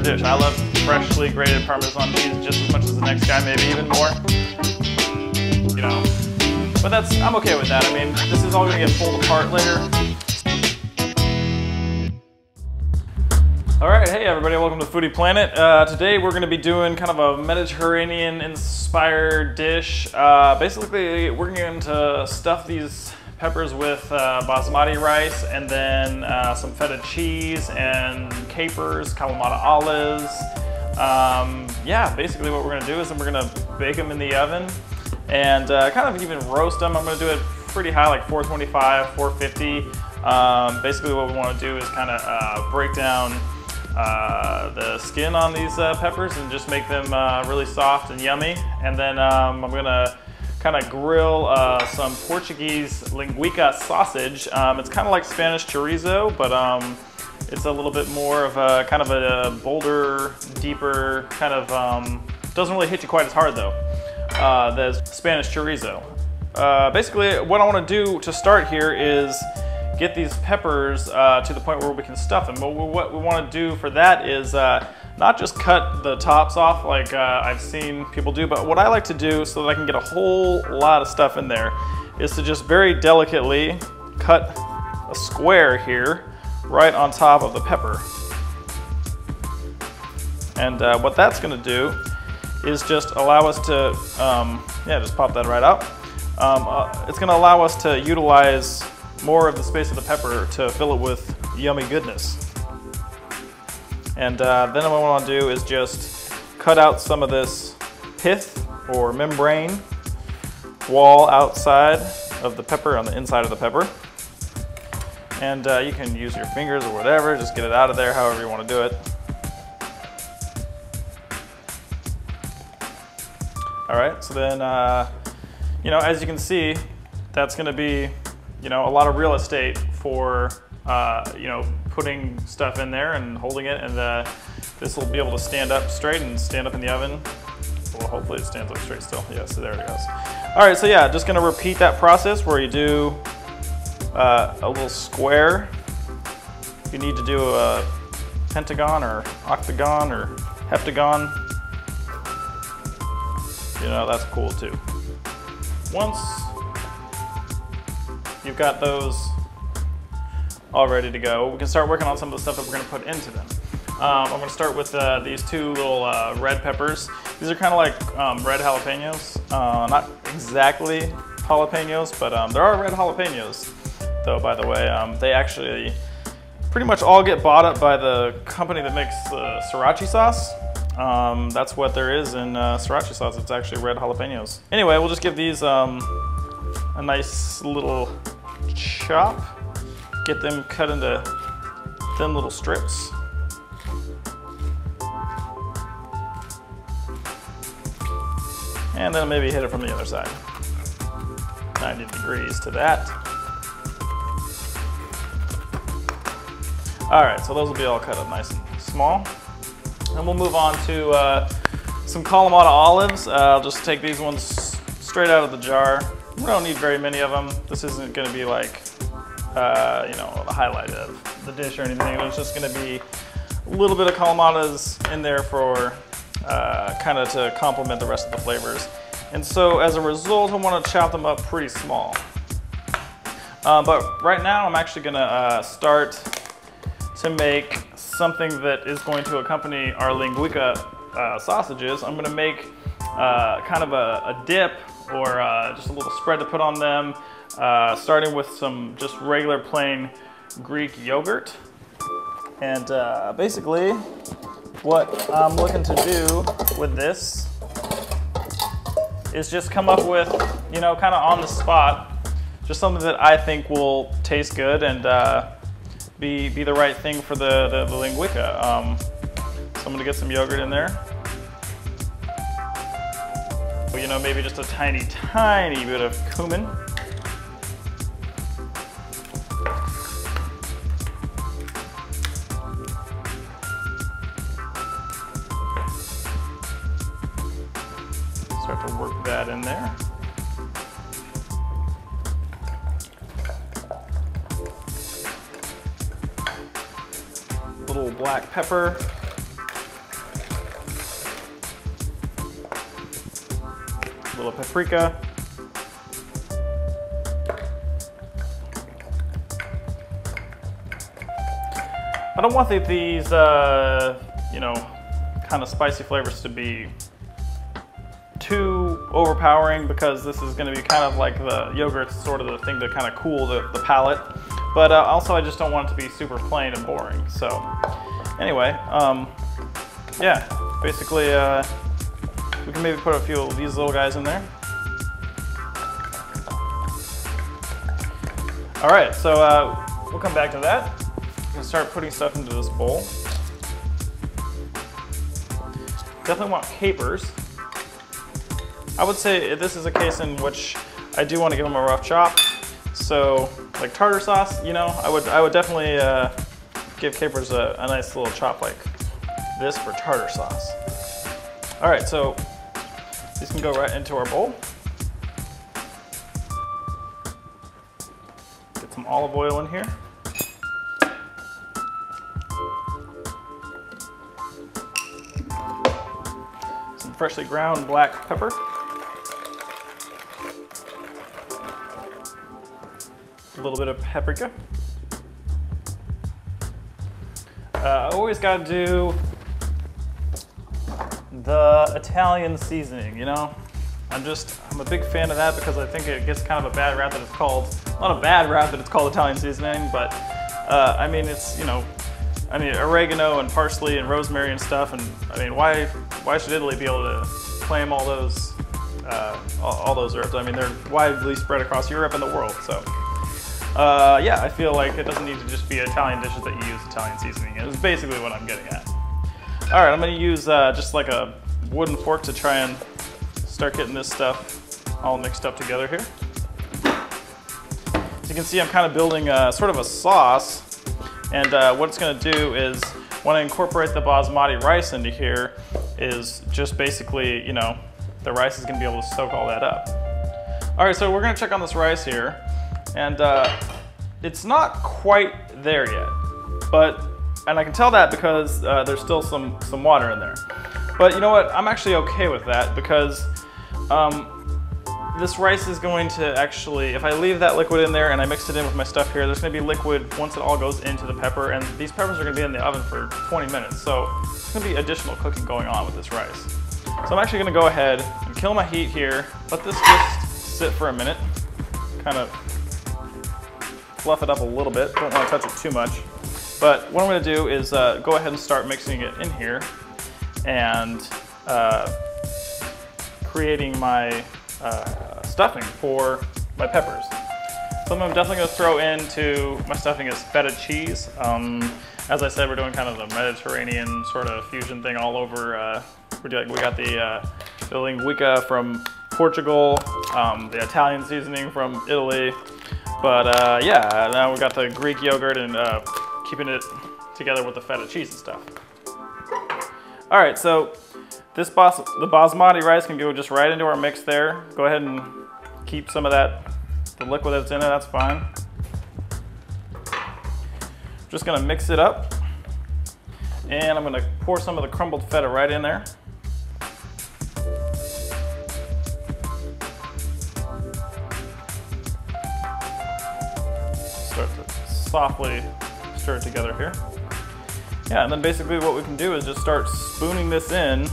dish. I love freshly grated Parmesan cheese just as much as the next guy, maybe even more. You know, but I'm okay with that. I mean, this is all gonna get pulled apart later. All right, hey everybody, welcome to Foodie Planet. Today we're gonna be doing kind of a Mediterranean-inspired dish. Basically, we're going to stuff these peppers with basmati rice and then some feta cheese and capers, Kalamata olives. Yeah, basically what we're gonna do is we're gonna bake them in the oven and kind of even roast them. I'm gonna do it pretty high, like 425, 450. Basically what we wanna do is kind of break down the skin on these peppers and just make them really soft and yummy. And then I'm gonna kind of grill some Portuguese linguiça sausage. It's kind of like Spanish chorizo, but it's a little bit more of a kind of a bolder, deeper kind of, doesn't really hit you quite as hard though, the Spanish chorizo. Basically what I want to do to start here is get these peppers to the point where we can stuff them. But what we want to do for that is not just cut the tops off like I've seen people do, but what I like to do so that I can get a whole lot of stuff in there is to just very delicately cut a square here right on top of the pepper. And what that's going to do is just allow us to, yeah, just pop that right out. It's going to allow us to utilize more of the space of the pepper to fill it with yummy goodness. And then what I want to do is just cut out some of this pith or membrane wall outside of the pepper, on the inside of the pepper. And you can use your fingers or whatever, just get it out of there however you want to do it. All right, so then, you know, as you can see, that's going to be, you know, a lot of real estate for, you know, putting stuff in there and holding it, and this will be able to stand up straight and stand up in the oven. Well, hopefully it stands up straight still. Yeah, so there it goes. All right, so yeah, just going to repeat that process where you do a little square. If you need to do a pentagon or octagon or heptagon, you know, that's cool too. Once you've got those all ready to go, we can start working on some of the stuff that we're going to put into them. I'm going to start with these two little red peppers. These are kind of like red jalapenos. Not exactly jalapenos, but there are red jalapenos. Though, by the way, they actually pretty much all get bought up by the company that makes sriracha sauce. That's what there is in sriracha sauce. It's actually red jalapenos. Anyway, we'll just give these a nice little chop. Get them cut into thin little strips. And then maybe hit it from the other side. 90 degrees to that. All right, so those will be all cut up nice and small. And we'll move on to some Kalamata olives. I'll just take these ones straight out of the jar. We don't need very many of them. This isn't gonna be like, you know, the highlight of the dish or anything. It's just gonna be a little bit of Kalamatas in there for kind of to complement the rest of the flavors. And so as a result, I wanna chop them up pretty small. But right now I'm actually gonna start to make something that is going to accompany our linguiça sausages. I'm gonna make kind of a dip or just a little spread to put on them, starting with some just regular plain Greek yogurt. And basically what I'm looking to do with this is just come up with, you know, kind of on the spot, just something that I think will taste good and be the right thing for the linguiça. So I'm gonna get some yogurt in there. You know, maybe just a tiny, tiny bit of cumin. Start to work that in there. Little black pepper. little paprika. I don't want these, you know, kind of spicy flavors to be too overpowering, because this is going to be kind of like the yogurt's sort of the thing to kind of cool the palate. But also I just don't want it to be super plain and boring. So anyway, yeah, basically we can maybe put a few of these little guys in there. All right, so we'll come back to that. I'm gonna start putting stuff into this bowl. Definitely want capers. I would say this is a case in which I do want to give them a rough chop. So like tartar sauce, you know, I would definitely give capers a nice little chop like this for tartar sauce. All right, so these can go right into our bowl. Get some olive oil in here. Some freshly ground black pepper. A little bit of paprika. I always got to do the Italian seasoning, you know? I'm a big fan of that because I think it gets kind of a bad rap that it's called, not a bad rap that it's called Italian seasoning, but I mean, it's, you know, I mean, oregano and parsley and rosemary and stuff, and I mean, why should Italy be able to claim all those herbs? I mean, they're widely spread across Europe and the world, so. Yeah, I feel like it doesn't need to just be Italian dishes that you use Italian seasoning. It's basically what I'm getting at. All right, I'm gonna use just like a wooden fork to try and start getting this stuff all mixed up together here. As you can see, I'm kind of building sort of a sauce. And what it's gonna do is, when I incorporate the basmati rice into here, is just basically, you know, the rice is gonna be able to soak all that up. All right, so we're gonna check on this rice here. And it's not quite there yet, and I can tell that because there's still some water in there. But you know what, I'm actually okay with that, because this rice is going to actually, if I leave that liquid in there and I mix it in with my stuff here, there's gonna be liquid once it all goes into the pepper, and these peppers are gonna be in the oven for 20 minutes. So there's gonna be additional cooking going on with this rice. So I'm actually gonna go ahead and kill my heat here, let this just sit for a minute, kind of fluff it up a little bit. Don't want to touch it too much. But what I'm going to do is go ahead and start mixing it in here and creating my stuffing for my peppers. So I'm definitely going to throw into my stuffing is feta cheese. As I said, we're doing kind of the Mediterranean sort of fusion thing all over. We got the linguica from Portugal, the Italian seasoning from Italy. But yeah, now we've got the Greek yogurt and keeping it together with the feta cheese and stuff. All right, so the basmati rice can go just right into our mix there. Go ahead and keep some of the liquid that's in it, that's fine. Just gonna mix it up. And I'm gonna pour some of the crumbled feta right in there. Start to softly stir it together here. Yeah, and then basically what we can do is just start spooning this in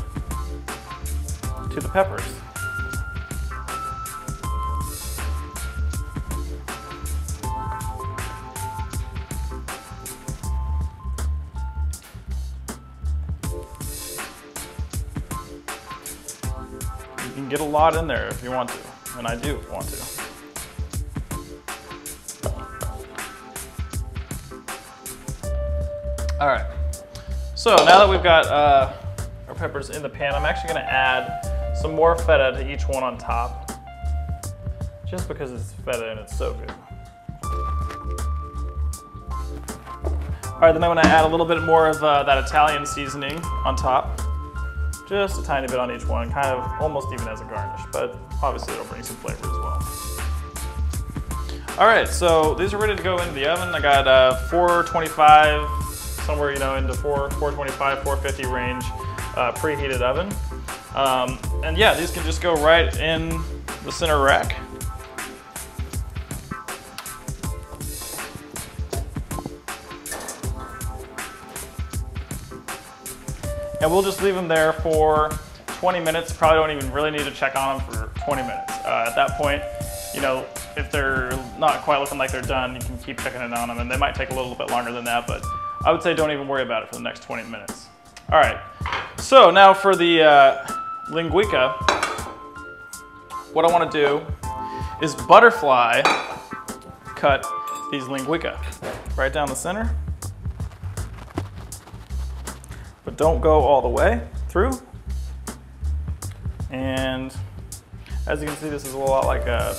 to the peppers. You can get a lot in there if you want to, and I do want to. All right, so now that we've got our peppers in the pan, I'm actually gonna add some more feta to each one on top, just because it's feta and it's so good. All right, then I'm gonna add a little bit more of that Italian seasoning on top, just a tiny bit on each one, kind of almost even as a garnish, but obviously it'll bring some flavor as well. All right, so these are ready to go into the oven. I got 425, somewhere, you know, into 425, 450 range preheated oven. And yeah, these can just go right in the center rack. And we'll just leave them there for 20 minutes. Probably don't even really need to check on them for 20 minutes. At that point, you know, if they're not quite looking like they're done, you can keep checking in on them, and they might take a little bit longer than that, but I would say don't even worry about it for the next 20 minutes. All right, so now for the linguica, what I want to do is butterfly cut these linguica right down the center, but don't go all the way through. And as you can see, this is a lot like a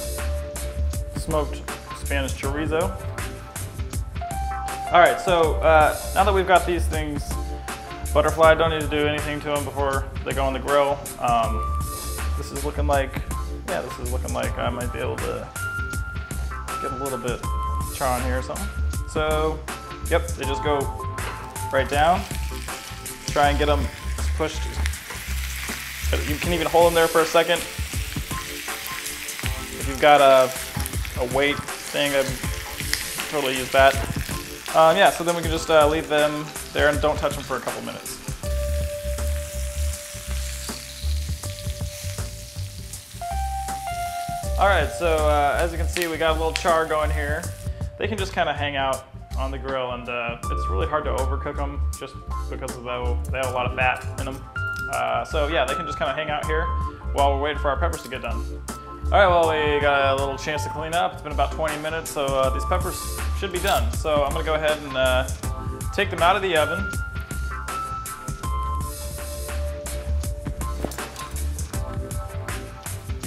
smoked Spanish chorizo. All right, so now that we've got these things butterfly, don't need to do anything to them before they go on the grill. This is looking like, yeah, this is looking like I might be able to get a little bit char on here or something. So, yep, they just go right down. Try and get them pushed. You can even hold them there for a second. If you've got a weight thing, I'd totally use that. Yeah, so then we can just leave them there and don't touch them for a couple minutes. All right, so as you can see, we got a little char going here. They can just kind of hang out on the grill, and it's really hard to overcook them just because they have a lot of fat in them. So yeah, they can just kind of hang out here while we're waiting for our peppers to get done. All right, well, we got a little chance to clean up. It's been about 20 minutes, so these peppers should be done. So I'm gonna go ahead and take them out of the oven.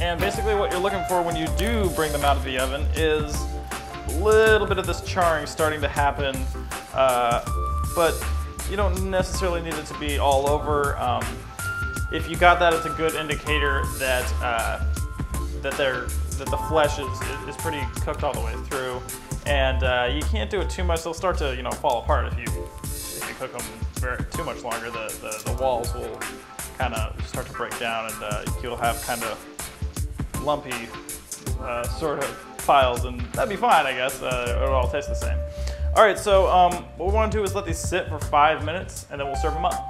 And basically what you're looking for when you do bring them out of the oven is a little bit of this charring starting to happen, but you don't necessarily need it to be all over. If you got that, it's a good indicator that that the flesh is pretty cooked all the way through, and you can't do it too much. They'll start to fall apart if you cook them too much longer. The walls will kind of start to break down, and you'll have kind of lumpy sort of piles, and that'd be fine, I guess. It'll all taste the same. All right, so what we want to do is let these sit for 5 minutes, and then we'll serve them up.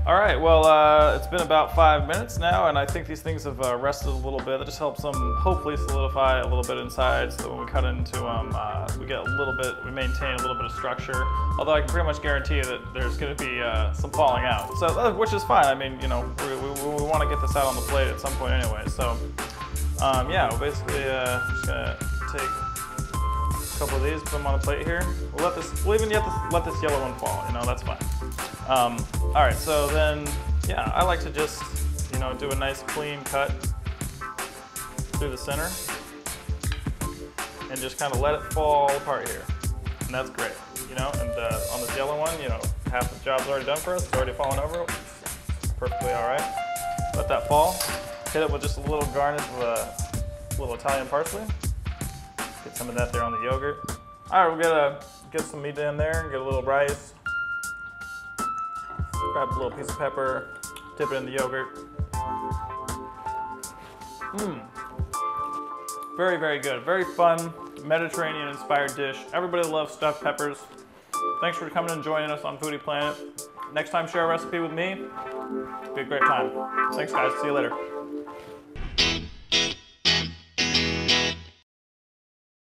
All right, well, it's been about 5 minutes now, and I think these things have rested a little bit. That just helps them hopefully solidify a little bit inside, so that when we cut into them, we maintain a little bit of structure. Although I can pretty much guarantee you that there's going to be some falling out, so which is fine. I mean, we want to get this out on the plate at some point anyway. So, yeah, we're basically just gonna take a couple of these, put them on the plate here. We'll even let this yellow one fall. That's fine. All right, so then, yeah, I like to just, do a nice clean cut through the center and just kind of let it fall apart here. And that's great, and on this yellow one, half the job's already done for us. It's already fallen over. Perfectly all right. Let that fall. Hit it with just a little garnish of a little Italian parsley. Get some of that there on the yogurt. All right, we're gonna get some meat in there, get a little rice. Grab a little piece of pepper, dip it in the yogurt. Very, very good. Very fun, Mediterranean-inspired dish. Everybody loves stuffed peppers. Thanks for coming and joining us on Foodie Planet. Next time, share a recipe with me. It'll be a great time. Thanks, guys. See you later.